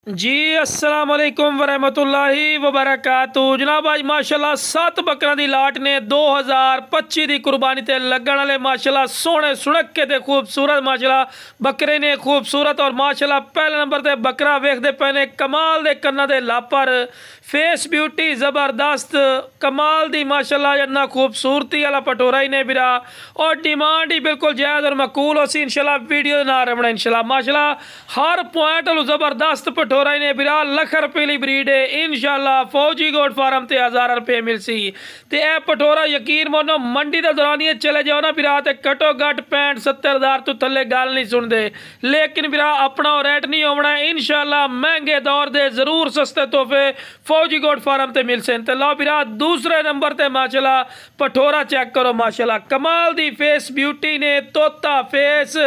जी अस्सलाम वालेकुम वरहमतुल्लाहि वबरकातुहू। जनाब आज माशाल्लाह 7 बकरा की लाट ने 2025 की कुर्बानी ते लगन वाले माशाल्लाह सोहने सुनक्के ते खूबसूरत माशाल्लाह बकरे ने खूबसूरत और माशाल्लाह पहले नंबर ते बकरा वेखते पे ने कमाल दे कन्ना दे लापर फेस ब्यूटी जबरदस्त कमाल दी माशाल्लाह इन्ना खूबसूरती वाला पटोरा ही ने बिरा और डिमांड ही बिल्कुल जायज़ और मकूल हो सी इंशाल्लाह वीडियो ना रमना इंशाल्लाह माशाल्लाह हर पॉइंट जबरदस्त पटोरा ही ने बिरा लख रुपये की ब्रीड है इंशाल्लाह फौजी गोट फार्म ते 1000 रुपये मिल सी ते ए पटोरा यकीन मानो मंडी के दौरान ही चले जाओ ना बिरा ते घटो घट 65-70 तो थले गल नहीं सुनते लेकिन बिरा अपना रेट नहीं होना इंशाल्लाह महंगे दौर दे जरूर सस्ते तोहफे फौजी गोट फार्म ते मिल सन। लो बिरा दूसरे नंबर ते माशाल्लाह पटोरा चेक करो माशाल्लाह कमाल दी फेस ब्यूटी ने तोता फेस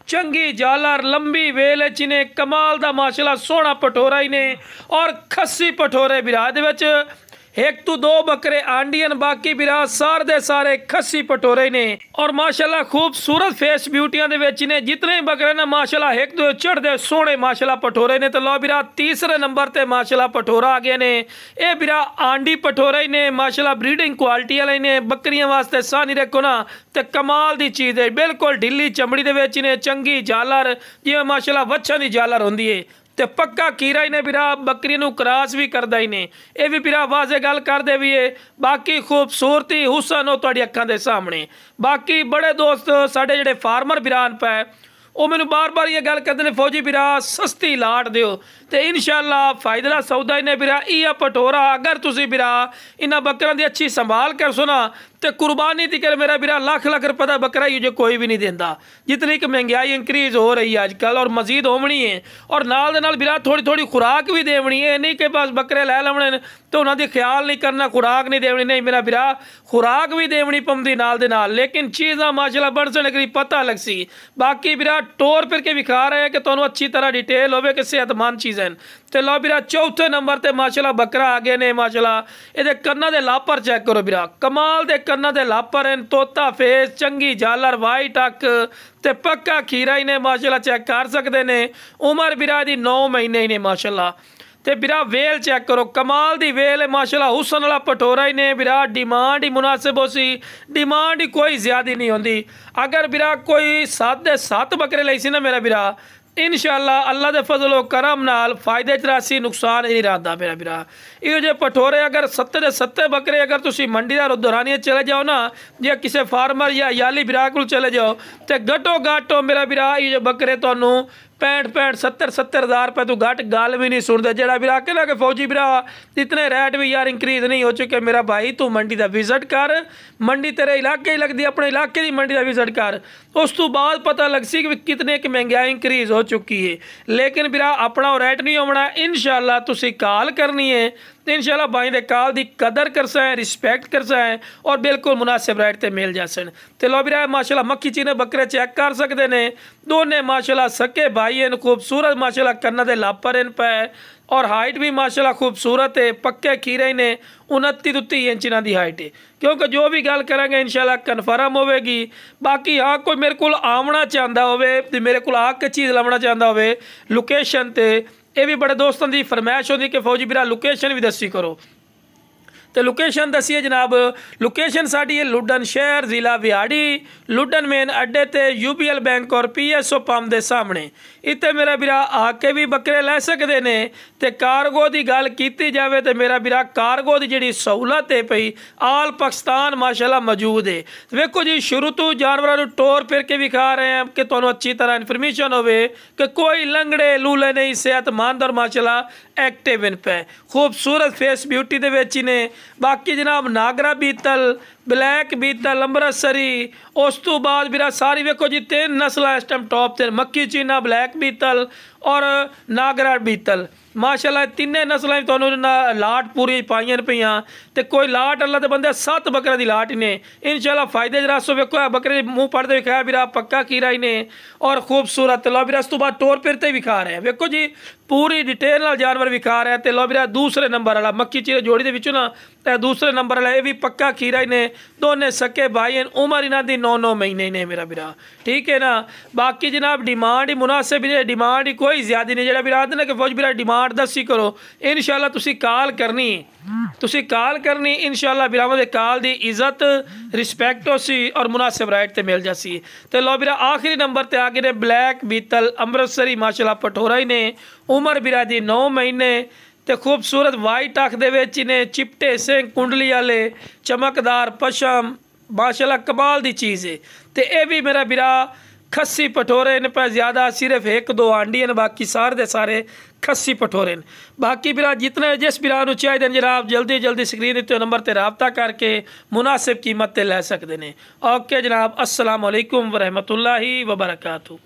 चंगी जालर लंबी वेल ने कमाल दा माशाल्लाह सोहना पटोरा ही ने और खस्सी पटोरे बिरा दे विच एक तो दो बकरे आंडियन बाकी बिरा सारे दे सारे खस्सी पटोरे ने और माशाल्लाह खूबसूरत फेस ब्यूटियां दे विच ने जितने बकरे ने माशाल्लाह एक दो चढ़दे सोहने माशाल्लाह पटोरे ने। तो लो बिरा तीसरे नंबर ते माशाल्लाह पटोरा आ गए ने ये बिरा आंडी पटोरे ही ने माशाल्लाह ब्रीडिंग क्वालिटी वाले ने बकरियां वास्ते सानी रखो ना ते कमाल दी चीज़ है बिल्कुल ढिली चमड़ी दे विच ने चंगी जालर जिवें माशाल्लाह वच्छां दी जालर हुंदी है ते पक्का कीरा ही ने बिरा बकरी नूं क्रॉस भी करदा ही ने ये भी बिरा वाजे गल कर दे भी है बाकी खूबसूरती हुसन हो तुहाडी अखां दे सामने। बाकी बड़े दोस्त साडे जिहड़े फार्मर बिरान पे वो मैनू बार बार ये गल करते हैं फौजी बिरा सस्ती लाट दिओ तो इंशाल्लाह फायदे का सौदा इन्हें बिरा इह पटोरा अगर तुसी बिरा इन्हां बकरियां दी अच्छी संभाल कर सुना तो कुर्बानी दी कर मेरा बिरा लाख लाख रुपये का बकरा ही जो कोई भी नहीं देंदा जितनी कि महंगाई इंक्रीज़ हो रही है अजकल और मजीद होनी है और नाल दे नाल बिरा थोड़ी थोड़ी खुराक भी देवनी है नहीं कि बस बकरे लै लवणे तो उन्होंने ख्याल नहीं करना खुराक नहीं देवनी नहीं मेरा बिरा खुराक भी देवनी पौंदी नाल दे नाल लेकिन चीज़ां माशाल्लाह बन सन करी पता लग सी। बाकी बिरा टोर फिर के विखा रहे हैं कि तुहानूं अच्छी तरह डिटेल होवे कि सेहतमंद चीज़ है। तो लो बिरा चौथे नंबर ते माशाल्लाह बकरा आ गए ने माशाल्लाह ये कन्ना दे लापर चेक करो बिरा कमाल दे कन्ना दे लापर हैं तोता फेस चंगी जालर वाइट अख ते पक्का खीरा ही ने माशाल्लाह चेक कर सकते हैं उम्र बिरा दी 9 महीने ही ने माशाल्लाह ते बिरा वेल चेक करो कमाल दी वेल है माशाल्लाह हुसन वाला पटोरा ही ने बिरा डिमांड ही मुनासिब हो सी डिमांड ही कोई ज़्यादा नहीं होंदी अगर बिरा कोई 7 दे 7 बकरे लई सी ना मेरा बिरा इंशाल्लाह अल्लाह दे फजलो करम नाल फायदे च रासी नुकसान नहीं रहता मेरा बिरा इहो जे पटोरे अगर 7 दे 7 बकरे अगर तुसी मंडी दा दौरानिया चले जाओ ना या किसी फार्मर या याली बिरा कोल चले जाओ तो घटो घट मेरा बिरा इहो जे बकरे तुहानूं 65-70 हज़ार रुपये तो घट गल भी नहीं सुनते जरा बिरा के ना कि फौजी बिरा इतने रेट भी यार इंक्रीज़ नहीं हो चुके मेरा भाई तू मंडी का विजिट कर मंडी तेरे इलाके ही लगती अपने इलाके की मंडी का विजिट कर उस तो बाद पता लग सी कि कितने की महंगाई इंक्रीज़ हो चुकी है लेकिन बिरा अपना रेट नहीं होना इंशाल्लाह तुसी कॉल करनी है तो इंशाल्लाह भाई दे कॉल दी कदर कर सकें रिस्पैक्ट कर सकें और बिल्कुल मुनासिब रेट ते मिल जा सन। तो लो बिरा माशाल्लाह मक्खी चीने बकरे चेक कर सकते हैं दोने माशाल्लाह सके भाई हैं खूबसूरत माशाल्लाह कन्ना दे लापर इन पे और हाइट भी माशाल्लाह खूबसूरत है पक्के खीरे ने 29 तो 30 इंच इन्हां दी हाइट है क्योंकि जो भी गल करेंगे इंशाल्लाह कन्फर्म होगी। बाकी हाँ कोई मेरे को आमना चाहता होवे ते मेरे को आके चीज़ लवना चाहता होवे लोकेशन ते ये भी बड़े दोस्तों की फरमाइश होती कि फौजी बिरा लोकेशन भी दसी करो तो लोकेशन दसीए जनाब लोकेशन साड़ी है लुडन शहर ज़िला बिहाड़ी लुडन मेन अड्डे ते UBL बैंक और PSO पंप के सामने इतने मेरा बिरा आके भी बकरे लै सकते ने ते कार्गो की गल की जाए तो मेरा बिरा कार्गो की जी सहूलत है पई आल पाकिस्तान माशाल्लाह मौजूद है। वेखो जी शुरू तो जानवरों टोर फिर के विखा रहे हैं कि तुहानूं अच्छी तरह इन्फॉर्मेशन होवे कि कोई लंगड़े लूले नहीं सेहतमंद और माशाल्लाह एक्टिव इन पे खूबसूरत फेस ब्यूटी दे विच ने। बाकी जनाब नागरा बीतल ब्लैक बीतल अमृतसरी उस तो बाद बिरा सारी वेखो जी 3 नस्ल इस टाइम टॉप ते मक्की चीना ब्लैक बीतल और नागरा बीतल माशाल्लाह तिन्ने नस्लें तुहानूं लाट पूरी पाइयां पईयां ते कोई लाट अल्लाह दे बंदे 7 बकरे दी लाट ही ने इंशाल्लाह फायदे च रसो वेखो बकरे मुँह पड़ते विखाया बिरा पक्का कीरा ही ने और खूबसूरत लो बिरा उस तो बाद टोर फिरते विखा रहे हैं वेखो जी पूरी डिटेल नाल जानवर विखा रहे हैं। तो लो बिरा दूसरे नंबर वाला मक्की चीरे जोड़ी दे विचों ना ते दूसरे नंबर वाला ये भी पक्का खीरा ही ने, दोने सके भाई हैं, उम्र इन्हों की 9-9 महीने ने मेरा बिरा, ठीक है ना। बाकी जनाब डिमांड ही मुनासिब ही, डिमांड ही कोई ज़्यादा नहीं, जो बिरा आते ना कि फौज बिरा डिमांड दसी करो, इंशाल्लाह तुसी कॉल करनी, तुसी कॉल करनी, इंशाल्लाह बिरावां दे कॉल दी इज्जत रिस्पैक्ट हो सी और मुनासिब राइट ते मिल जासी। तो लो बिरा आखिरी नंबर ते आ गए ने ब्लैक बीतल अमृतसरी माशाल्लाह पठोरा ही ने, उम्र बिरा दी 9 महीने ते खूबसूरत वाइट अख दे विच ने, चिपटे सिंह कुंडली वाले चमकदार पशम माशाल्लाह कमाल दी चीज़ है। तो ये भी मेरा बिरा खस्सी पठोरे ने पे ज़्यादा, सिर्फ 1-2 आंडी हैं, बाकी सारे दे सारे खस्सी पठोरे हैं। बाकी बिरा जितने जिस बिरा नूं चाहिए जनाब जल्दी जल्दी स्क्रीन उत्ते नंबर ते राबता करके मुनासिब कीमत ते लै सकते हैं। ओके जनाब, अस्सलाम वालेकुम व रहमतुल्लाहि व बरकातहू।